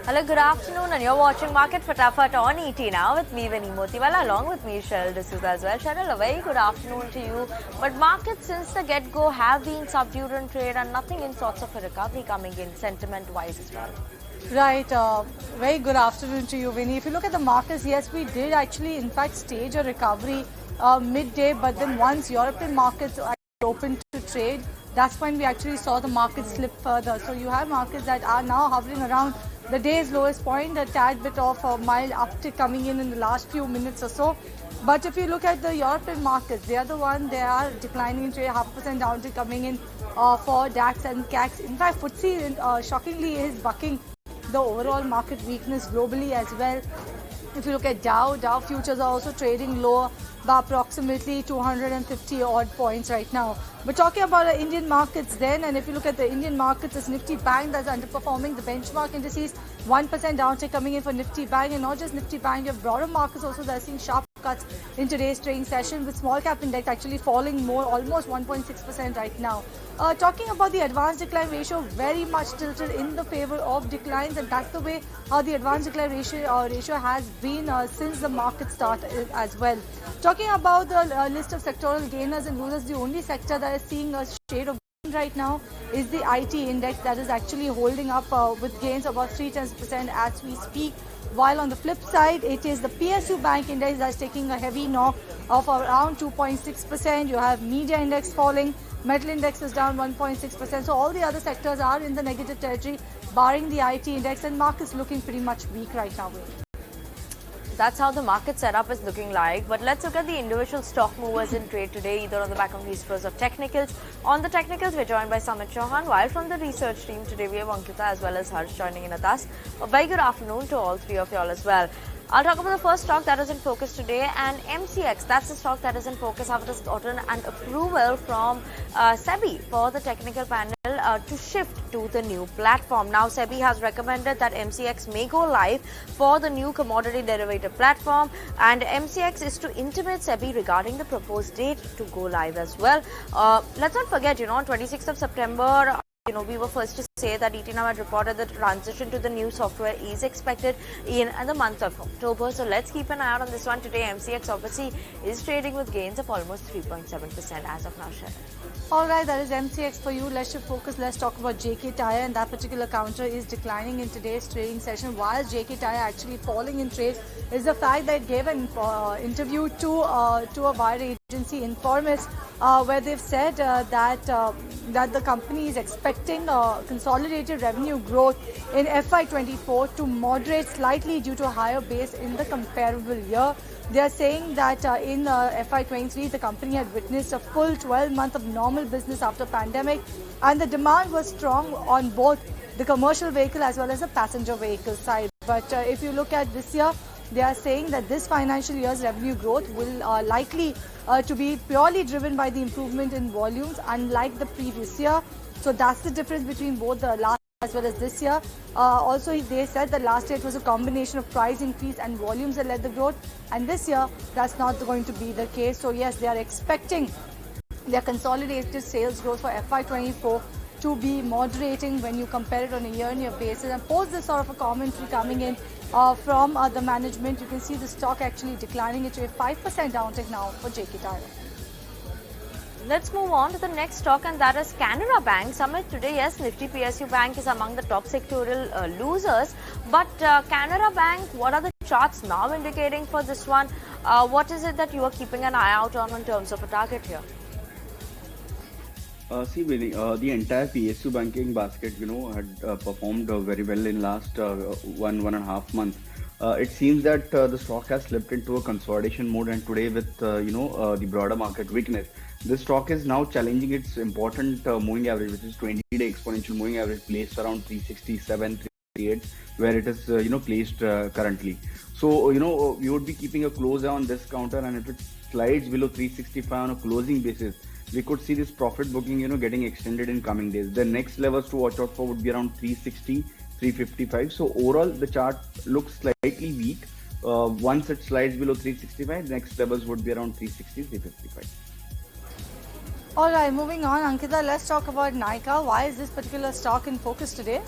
Hello, good afternoon, and you're watching Market Fatafat on ET now with me, Vinny Motiwala, along with me, Cheryl D'Souza as well. Cheryl, a very good afternoon to you. But markets since the get-go have been subdued in trade and nothing in sorts of a recovery coming in sentiment-wise as well. Right, very good afternoon to you, Vinny. If you look at the markets, yes, we did actually, in fact, stage a recovery midday, but then once European markets opened to trade, that's when we actually saw the market slip further. So you have markets that are now hovering around the day's lowest point, a tad bit of a mild uptick coming in the last few minutes or so. But if you look at the European markets, they are the one, they are declining in trade, 0.5% downtick coming in for DAX and CAC. In fact, FTSE shockingly is bucking the overall market weakness globally as well. If you look at Dow futures are also trading lower by approximately 250 odd points right now. But talking about the Indian markets then, and if you look at the Indian markets, it's Nifty Bank that's underperforming the benchmark indices, 1% downtick coming in for Nifty Bank, and not just Nifty Bank, you have broader markets also that are seeing sharp cuts in today's trading session, with small cap index actually falling more, almost 1.6% right now. Talking about the advanced decline ratio, very much tilted in the favor of declines, and that's the way the advanced decline ratio has been since the market start as well. Talking about the list of sectoral gainers and losers, the only sector that is seeing a shade of gain right now is the IT index, that is actually holding up with gains of about 0.3% as we speak. While on the flip side, it is the PSU Bank index that's taking a heavy knock of around 2.6%. You have media index falling, metal index is down 1.6%. So all the other sectors are in the negative territory, barring the IT index, and markets looking pretty much weak right now. That's how the market setup is looking like. But let's look at the individual stock movers in trade today, either on the back of these flows of technicals. On the technicals, we're joined by Sameet Chavan, while from the research team today we have Ankita as well as Harsh joining in with us. A very good afternoon to all three of you all as well. I'll talk about the first stock that is in focus today, and MCX. That's the stock that is in focus after it's gotten an approval from SEBI for the technical panel to shift to the new platform. Now, SEBI has recommended that MCX may go live for the new commodity derivative platform, and MCX is to intimate SEBI regarding the proposed date to go live as well. Let's not forget, on 26th of September, we were first to say that ET now had reported that transition to the new software is expected in the month of October. So let's keep an eye out on this one today. MCX obviously is trading with gains of almost 3.7% as of now, Cheryl. Alright, that is MCX for you. Let's shift focus. Let's talk about JK Tyre, and that particular counter is declining in today's trading session. While JK Tyre actually falling in trade is the fact that it gave an interview to a wire agency, Informis, where they've said that the company is expecting consolidated revenue growth in FY24 to moderate slightly due to a higher base in the comparable year. They are saying that in FY23, the company had witnessed a full 12 months of normal business after pandemic, and the demand was strong on both the commercial vehicle as well as the passenger vehicle side. But if you look at this year, they are saying that this financial year's revenue growth will likely to be purely driven by the improvement in volumes, unlike the previous year. So that's the difference between both the last as well as this year. Also, they said that last year it was a combination of price increase and volumes that led the growth, and this year that's not going to be the case. So yes, they are expecting their consolidated sales growth for FY24 to be moderating when you compare it on a year-on-year basis. And post this sort of a commentary coming in from the management, you can see the stock actually declining into a 5% downtick now for JK Tyre. Let's move on to the next stock, and that is Canara Bank. Summit today, yes, Nifty PSU Bank is among the top sectoral losers. But Canara Bank, what are the charts now indicating for this one? What is it that you are keeping an eye out on in terms of a target here? See, Vinny, the entire PSU banking basket, had performed very well in last 1.5 months. It seems that the stock has slipped into a consolidation mode, and today with the broader market weakness, this stock is now challenging its important moving average, which is 20-day exponential moving average, placed around 367, 338, where it is placed currently. So we would be keeping a close eye on this counter, and if it slides below 365 on a closing basis, we could see this profit booking getting extended in coming days. The next levels to watch out for would be around 360, 355. So overall, the chart looks slightly weak. Once it slides below 365, next levels would be around 360, 355. Alright, moving on. Ankita, let's talk about Nika. Why is this particular stock in focus today?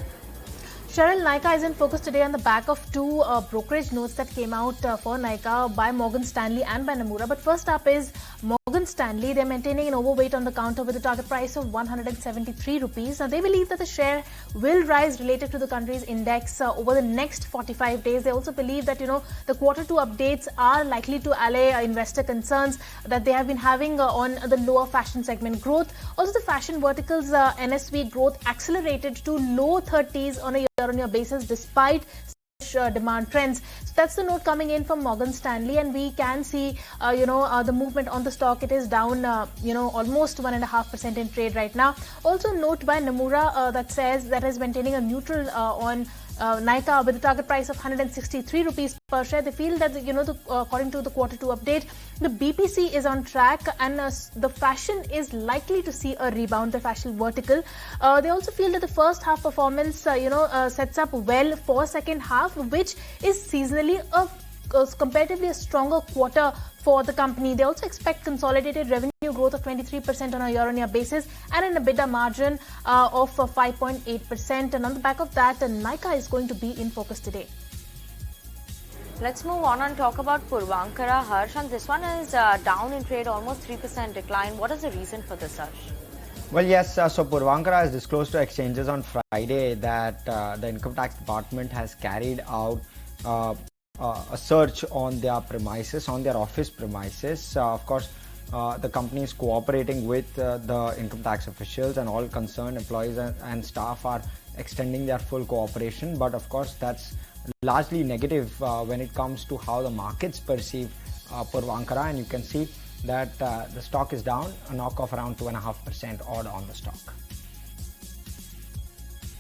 Cheryl, Nika is in focus today on the back of two brokerage notes that came out for Nika by Morgan Stanley and by Nomura. But first up is Morgan Stanley. They're maintaining an overweight on the counter with a target price of 173 rupees. Now, they believe that the share will rise relative to the country's index over the next 45 days. They also believe that, the quarter two updates are likely to allay investor concerns that they have been having on the lower fashion segment growth. Also, the fashion vertical's NSV growth accelerated to low 30s on a year-on-year basis despite demand trends. So that's the note coming in from Morgan Stanley, and we can see the movement on the stock. It is down almost 1.5% in trade right now. Also note by Nomura that says that is maintaining a neutral on Nika with a target price of 163 rupees per share. They feel that according to the quarter two update, the BPC is on track and the fashion is likely to see a rebound, the fashion vertical. They also feel that the first half performance sets up well for second half, which is seasonally comparatively a stronger quarter for the company. They also expect consolidated revenue growth of 23% on a year-on-year basis and an EBITDA margin of 5.8%. And on the back of that, Nika is going to be in focus today. Let's move on and talk about Purvankara, Harsh. And this one is down in trade, almost 3% decline. What is the reason for this, Harsh? Well, yes, so Purvankara has disclosed to exchanges on Friday that the Income Tax Department has carried out a search on their premises, on their office premises. Of course, the company is cooperating with the income tax officials, and all concerned employees and staff are extending their full cooperation. But of course, that's largely negative when it comes to how the markets perceive Purvankara, and you can see that the stock is down, a knock of around 2.5% odd on the stock.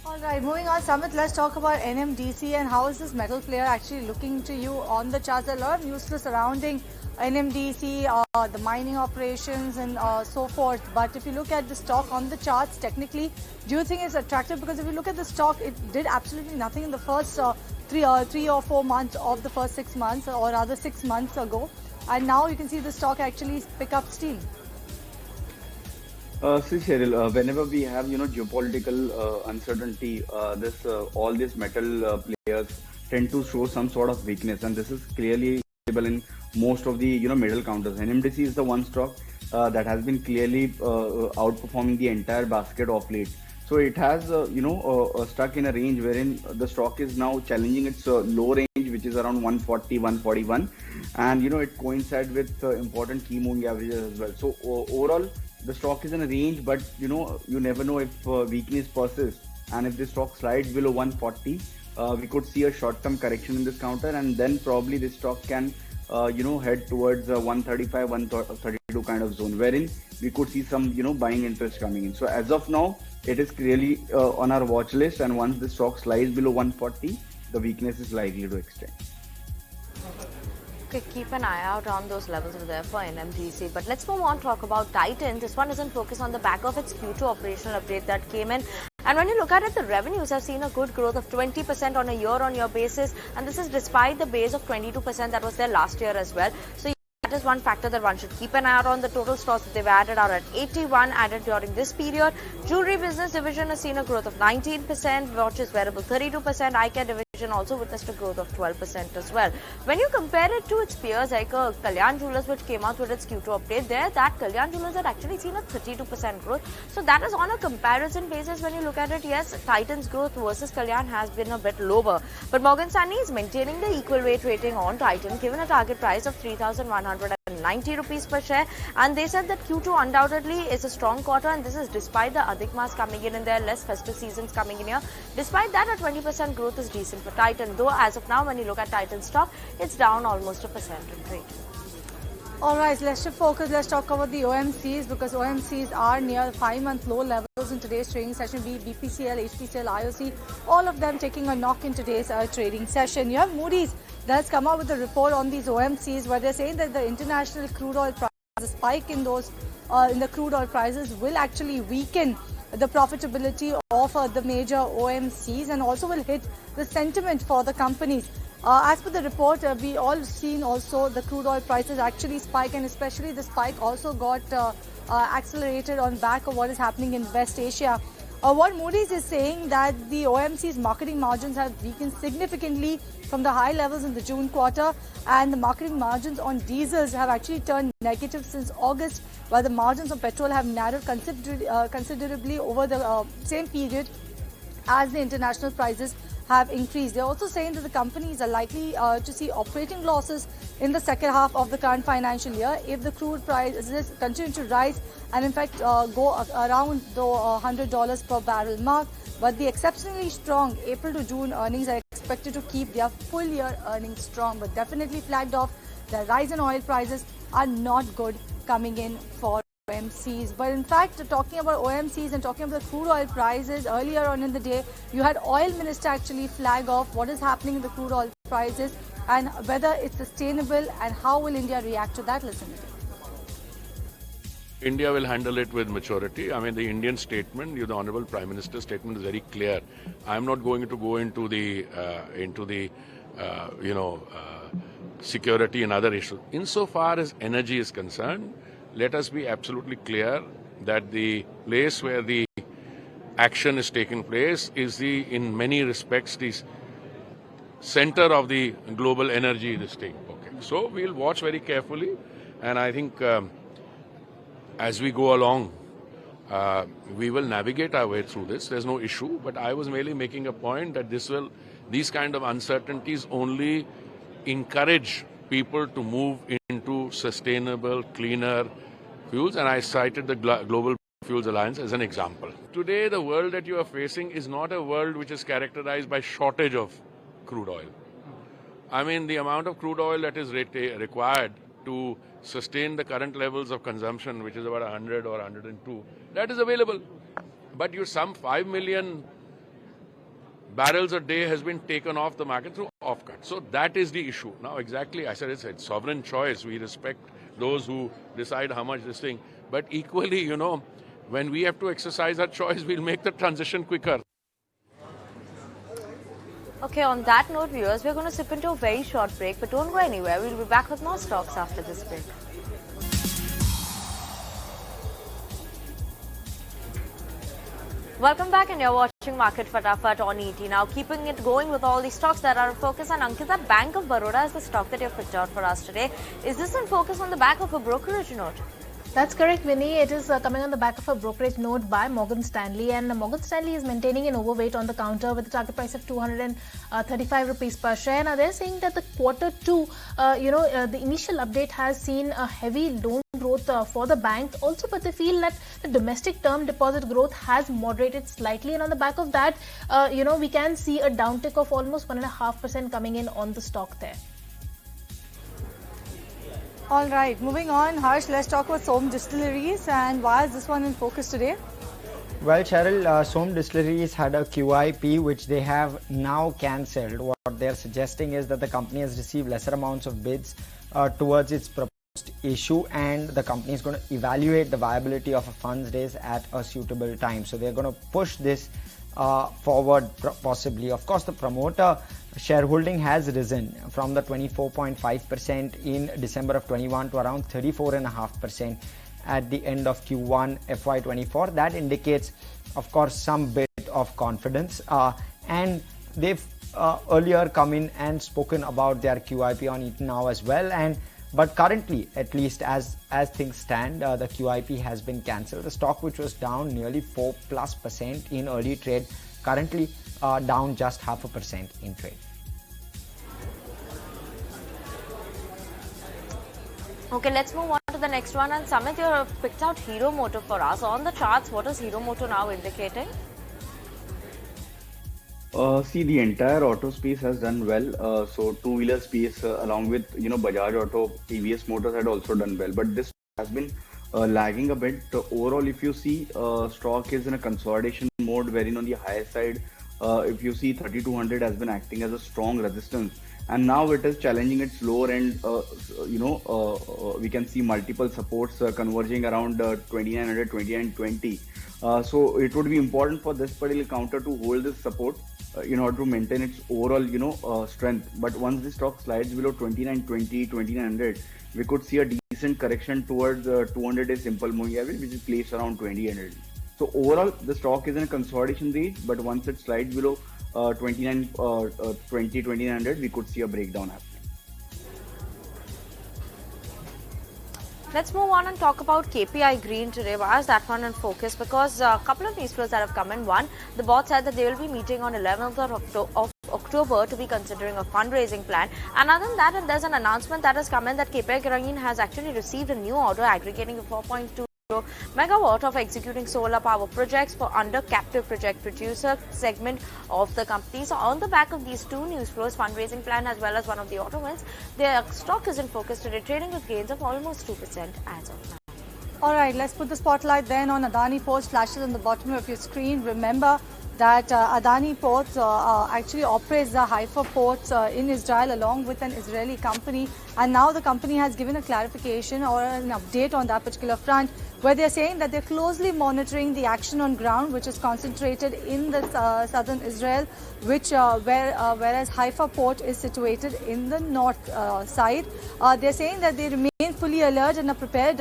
All right, moving on, Sameet, let's talk about NMDC and how is this metal player actually looking to you on the charts. There are a lot of news surrounding NMDC, the mining operations and so forth. But if you look at the stock on the charts, technically, do you think it's attractive? Because if you look at the stock, it did absolutely nothing in the first 3 or 4 months of the first 6 months, or rather 6 months ago. And now you can see the stock actually pick up steam. See, Cheryl, whenever we have geopolitical uncertainty, all these metal players tend to show some sort of weakness, and this is clearly visible in most of the middle counters. NMDC is the one stock that has been clearly outperforming the entire basket of late. So it has stuck in a range wherein the stock is now challenging its low range, which is around 140, 141, and it coincides with important key moving averages as well. So overall, the stock is in a range, but you never know if weakness persists, and if the stock slides below 140, we could see a short-term correction in this counter, and then probably this stock can head towards 135, 132 kind of zone, wherein we could see some buying interest coming in. So as of now, it is clearly on our watch list, and once the stock slides below 140, the weakness is likely to extend. Okay, keep an eye out on those levels over there for NMDC. But let's move on, talk about Titan. This one is in focus on the back of its Q2 operational update that came in. And when you look at it, the revenues have seen a good growth of 20% on a year-on-year basis. And this is despite the base of 22% that was there last year as well. So that is one factor that one should keep an eye out on. The total stores that they've added are at 81 added during this period. Jewelry business division has seen a growth of 19%. Watches wearable 32%. Eye care division also witnessed a growth of 12% as well. When you compare it to its peers like Kalyan Jewellers, which came out with its Q2 update, there that Kalyan Jewellers had actually seen a 32% growth. So that is on a comparison basis. When you look at it, yes, Titan's growth versus Kalyan has been a bit lower. But Morgan Stanley is maintaining the equal weight rating on Titan, given a target price of 3,190 rupees per share. And they said that Q2 undoubtedly is a strong quarter, and this is despite the Adhik Maas coming in and there are less festive seasons coming in here. Despite that, a 20% growth is decent for Titan, though as of now, when you look at Titan stock, it's down almost 1% in trade. All right, let's shift focus. Let's talk about the OMCs, because OMCs are near 5-month low levels in today's trading session. Be BPCL, HPCL, IOC, all of them taking a knock in today's trading session. You have Moody's that has come out with a report on these OMCs, where they're saying that the international crude oil price, the spike in those in the crude oil prices will actually weaken the profitability of the major OMCs, and also will hit the sentiment for the companies. As per the report, we all seen also the crude oil prices actually spike, and especially the spike also got accelerated on back of what is happening in West Asia. What Moody's is saying that the OMC's marketing margins have weakened significantly from the high levels in the June quarter, and the marketing margins on diesels have actually turned negative since August, while the margins on petrol have narrowed considerably over the same period as the international prices have increased. They're also saying that the companies are likely to see operating losses in the second half of the current financial year if the crude prices continue to rise and in fact go around the $100 per barrel mark. But the exceptionally strong April to June earnings are expected to keep their full year earnings strong, but definitely flagged off the rise in oil prices are not good coming in for OMCs. But in fact, talking about OMCs and talking about the crude oil prices, earlier on in the day, you had oil minister actually flag off what is happening in the crude oil prices and whether it's sustainable and how will India react to that. Listen to it. India will handle it with maturity. I mean, the Indian statement, the Honorable Prime Minister's statement is very clear. I'm not going to go into the security and other issues. Insofar as energy is concerned, let us be absolutely clear that the place where the action is taking place is in many respects, the center of the global energy this thing. Okay. So we'll watch very carefully, and I think as we go along, we will navigate our way through this. There's no issue, but I was merely making a point that these kind of uncertainties only encourage people to move into sustainable, cleaner fuels, and I cited the Global Fuels Alliance as an example. Today, the world that you are facing is not a world which is characterized by shortage of crude oil. I mean, the amount of crude oil that is required to sustain the current levels of consumption, which is about 100 or 102, that is available. But some 5 million barrels a day has been taken off the market through off-cut. So that is the issue. Now, exactly, I said it's sovereign choice. We respect those who decide how much this thing. But equally, when we have to exercise our choice, we'll make the transition quicker. Okay, on that note, viewers, we're going to slip into a very short break, but don't go anywhere. We'll be back with more stocks after this break. Welcome back, and you're watching Market Fatafat on ET. Now, keeping it going with all the stocks that are in focus, and Ankita, Bank of Baroda is the stock that you've picked out for us today. Is this in focus on the back of a brokerage note? That's correct, Vinny. It is coming on the back of a brokerage note by Morgan Stanley, and Morgan Stanley is maintaining an overweight on the counter with a target price of 235 rupees per share. Now, they're saying that the quarter two, the initial update has seen a heavy loan growth for the bank also, but they feel that the domestic term deposit growth has moderated slightly, and on the back of that, we can see a downtick of almost 1.5% coming in on the stock there. All right, moving on, Harsh, let's talk about Som Distilleries, and why is this one in focus today? Well, Cheryl, Som Distilleries had a QIP which they have now cancelled. What they're suggesting is that the company has received lesser amounts of bids towards its proposed issue, and the company is going to evaluate the viability of a funds raise at a suitable time. So they're going to push this forward possibly. Of course, the promoter shareholding has risen from the 24.5% in December of 21 to around 34.5% at the end of Q1 FY24. That indicates, of course, some bit of confidence, and they've earlier come in and spoken about their QIP on it now as well. But currently, at least as things stand, the QIP has been cancelled. The stock, which was down nearly 4+% in early trade, currently down just 0.5% in trade. Okay, let's move on to the next one. And Sameet, you have picked out Hero Moto for us. On the charts, what is Hero Moto now indicating? See, the entire auto space has done well. So two-wheeler space, along with Bajaj Auto, TVS Motors had also done well. But this has been lagging a bit. Overall, if you see, stock is in a consolidation mode, wherein on the higher side, if you see 3200 has been acting as a strong resistance, and now it is challenging its lower end. We can see multiple supports converging around 2900, 2920. So it would be important for this particular counter to hold this support in order to maintain its overall strength. But once the stock slides below 2920, 2900, we could see a decent correction towards 200-day simple moving average, which is placed around 2000. So overall, the stock is in a consolidation range, but once it slides below 2900, we could see a breakdown happening. Let's move on and talk about KPI Green today. Why is that one in focus? Because a couple of news flows that have come in. One, the board said that they will be meeting on 11th of October to be considering a fundraising plan. And other than that, there's an announcement that has come in that KPI Green has actually received a new order aggregating 4.2 megawatt of executing solar power projects for under captive project producer segment of the company. So on the back of these two news flows, fundraising plan as well as one of the auto wins, their stock is in focus today, trading with gains of almost 2% as of now. Alright, let's put the spotlight then on Adani Ports. Flashes on the bottom of your screen. Remember that Adani Ports actually operates the Haifa ports in Israel along with an Israeli company, and now the company has given a clarification or an update on that particular front, where they're saying that they're closely monitoring the action on ground, which is concentrated in the southern Israel, whereas Haifa port is situated in the north side. They're saying that they remain fully alert and are prepared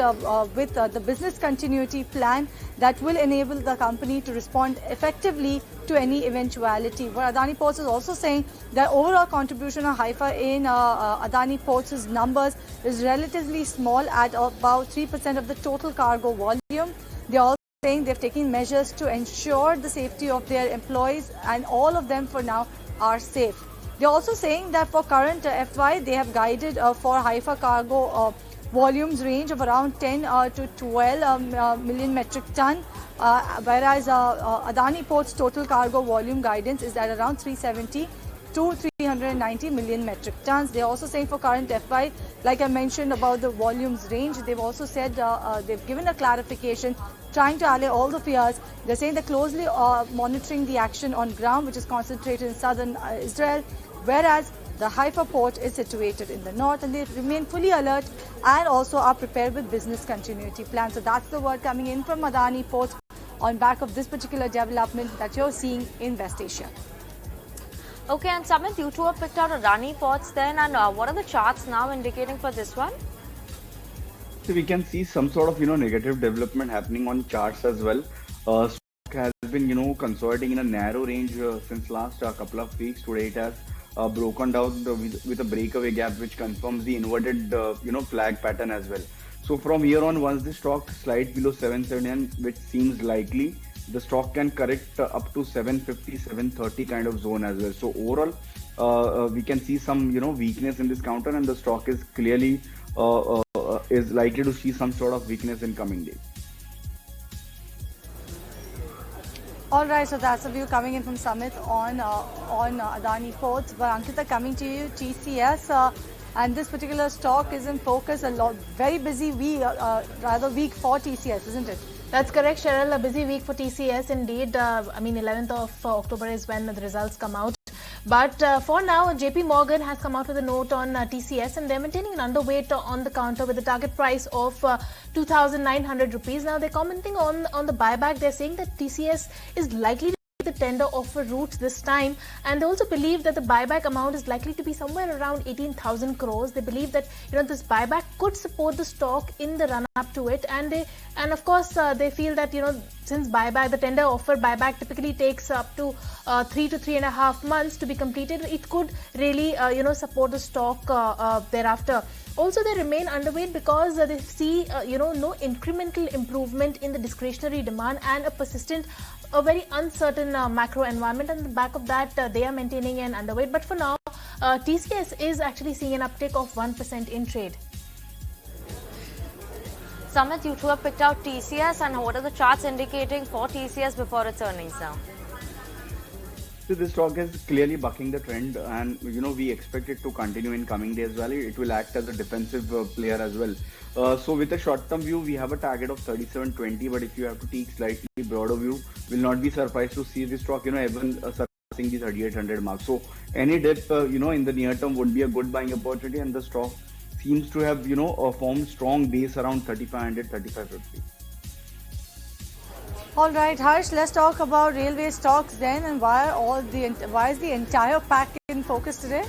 with the business continuity plan that will enable the company to respond effectively to any eventuality. But Adani Ports is also saying that overall contribution of Haifa in Adani Ports' numbers is relatively small at about 3% of the total cargo volume. They're also saying they've taken measures to ensure the safety of their employees, and all of them for now are safe. They're also saying that for current FY, they have guided for Haifa cargo volumes range of around 10 to 12 million metric ton, whereas Adani Ports' total cargo volume guidance is at around 370 to 390 million metric tons. They're also saying for current FY, like I mentioned about the volumes range, they've also said they've given a clarification trying to allay all the fears. They're saying they're closely monitoring the action on ground, which is concentrated in southern Israel, whereas the Haifa port is situated in the north, and they remain fully alert and also are prepared with business continuity plans. So that's the word coming in from Adani Ports on back of this particular development that you're seeing in West Asia. Okay, and Sameet, you two have picked out Adani Ports then, and what are the charts now indicating for this one? So we can see some sort of negative development happening on charts as well. Stock has been consolidating in a narrow range since last couple of weeks. Today it has broken down with a breakaway gap, which confirms the inverted flag pattern as well. So from here on, once the stock slides below 779, which seems likely, the stock can correct up to 750, 730 kind of zone as well. So overall, we can see some weakness in this counter, and the stock is clearly is likely to see some sort of weakness in coming days. All right, so that's a view coming in from Sameet on Adani Ports. But Ankita, coming to you, TCS, and this particular stock is in focus a lot. Very busy week, rather week for TCS, isn't it? That's correct, Cheryl. A busy week for TCS indeed. 11th of October is when the results come out. But for now, JP Morgan has come out with a note on TCS, and they're maintaining an underweight on the counter with a target price of 2,900 rupees. Now, they're commenting on the buyback. They're saying that TCS is likely to take the tender offer route this time, and they also believe that the buyback amount is likely to be somewhere around 18,000 crores. They believe that this buyback could support the stock in the run up to it, and of course they feel that since the tender offer buyback typically takes up to 3 to 3.5 months to be completed, it could really support the stock thereafter. Also, they remain underweight because they see no incremental improvement in the discretionary demand and a very uncertain macro environment. And on the back of that, they are maintaining an underweight. But for now, TCS is actually seeing an uptick of 1% in trade. Sameet, you two have picked out TCS, and what are the charts indicating for TCS before its earnings now? So this stock is clearly bucking the trend, and we expect it to continue in coming days. Well, it will act as a defensive player as well. So with a short-term view, we have a target of 37.20, but if you have to take slightly broader view, will not be surprised to see this stock even surpassing the 3800 mark. So any dip in the near term would be a good buying opportunity, and the stock seems to have formed strong base around 3500, 3550. All right, Harsh, let's talk about railway stocks then, and why is the entire pack in focus today?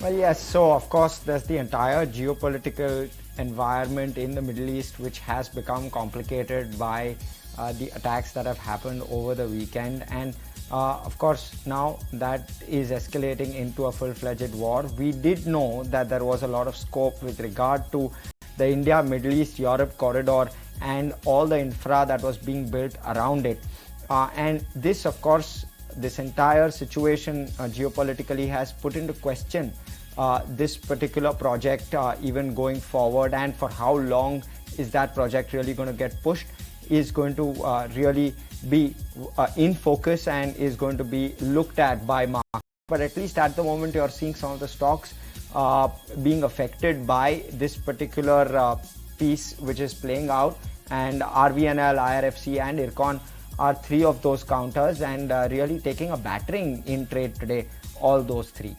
Well, yes, so of course there's the entire geopolitical environment in the Middle East, which has become complicated by the attacks that have happened over the weekend. And of course, now that is escalating into a full-fledged war. We did know that there was a lot of scope with regard to the India, Middle East, Europe corridor and all the infra that was being built around it. And this, of course, this entire situation geopolitically has put into question this particular project even going forward, and for how long is that project really going to get pushed is going to really be in focus and is going to be looked at by market. But at least at the moment you're seeing some of the stocks being affected by this particular piece which is playing out, and RVNL, IRFC and IRCON are three of those counters, and really taking a battering in trade today, all those three.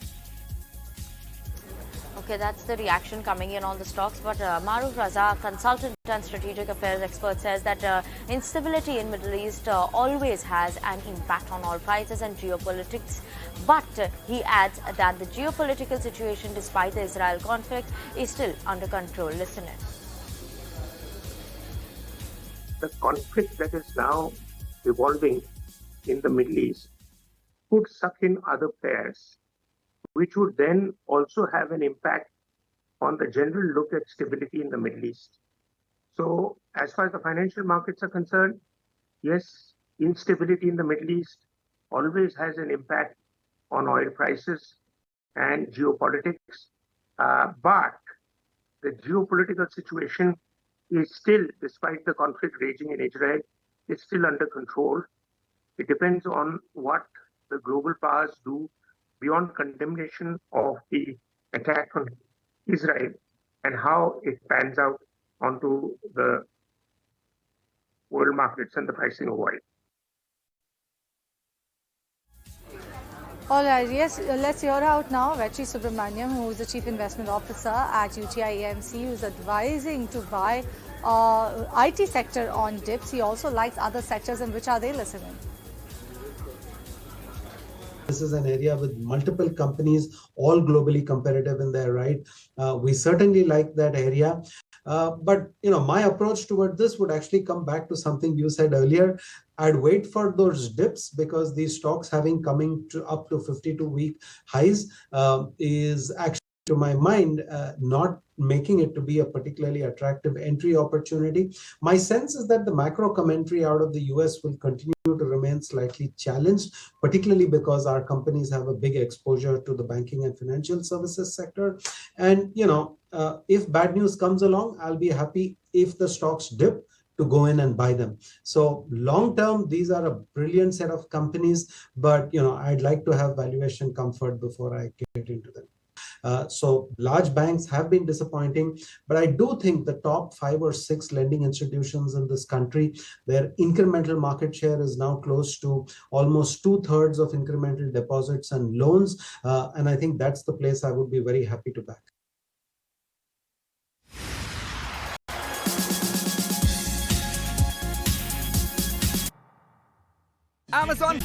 Okay, that's the reaction coming in on the stocks. But Maruf Raza, consultant and strategic affairs expert, says that instability in Middle East always has an impact on oil prices and geopolitics. But he adds that the geopolitical situation, despite the Israel conflict, is still under control. Listen in. The conflict that is now evolving in the Middle East could suck in other pairs, which would then also have an impact on the general look at stability in the Middle East. So as far as the financial markets are concerned, yes, instability in the Middle East always has an impact on oil prices and geopolitics. But the geopolitical situation is still, despite the conflict raging in Israel, is still under control. It depends on what the global powers do beyond condemnation of the attack on Israel and how it pans out onto the world markets and the pricing of oil. All right, yes, let's hear out now Vetri Subramanian, who is the Chief Investment Officer at UTI AMC, who is advising to buy IT sector on dips. He also likes other sectors, and which are they listening? This is an area with multiple companies, all globally competitive in their right. We certainly like that area. But my approach toward this would actually come back to something you said earlier. I'd wait for those dips, because these stocks having coming to up to 52-week highs is actually, to my mind, not making it to be a particularly attractive entry opportunity. My sense is that the macro commentary out of the US will continue to remain slightly challenged, particularly because our companies have a big exposure to the banking and financial services sector. And, if bad news comes along, I'll be happy if the stocks dip to go in and buy them. So long term, these are a brilliant set of companies, but, I'd like to have valuation comfort before I get into them. So large banks have been disappointing, but I do think the top 5 or 6 lending institutions in this country, their incremental market share is now close to almost 2/3 of incremental deposits and loans. And I think that's the place I would be very happy to back. Amazon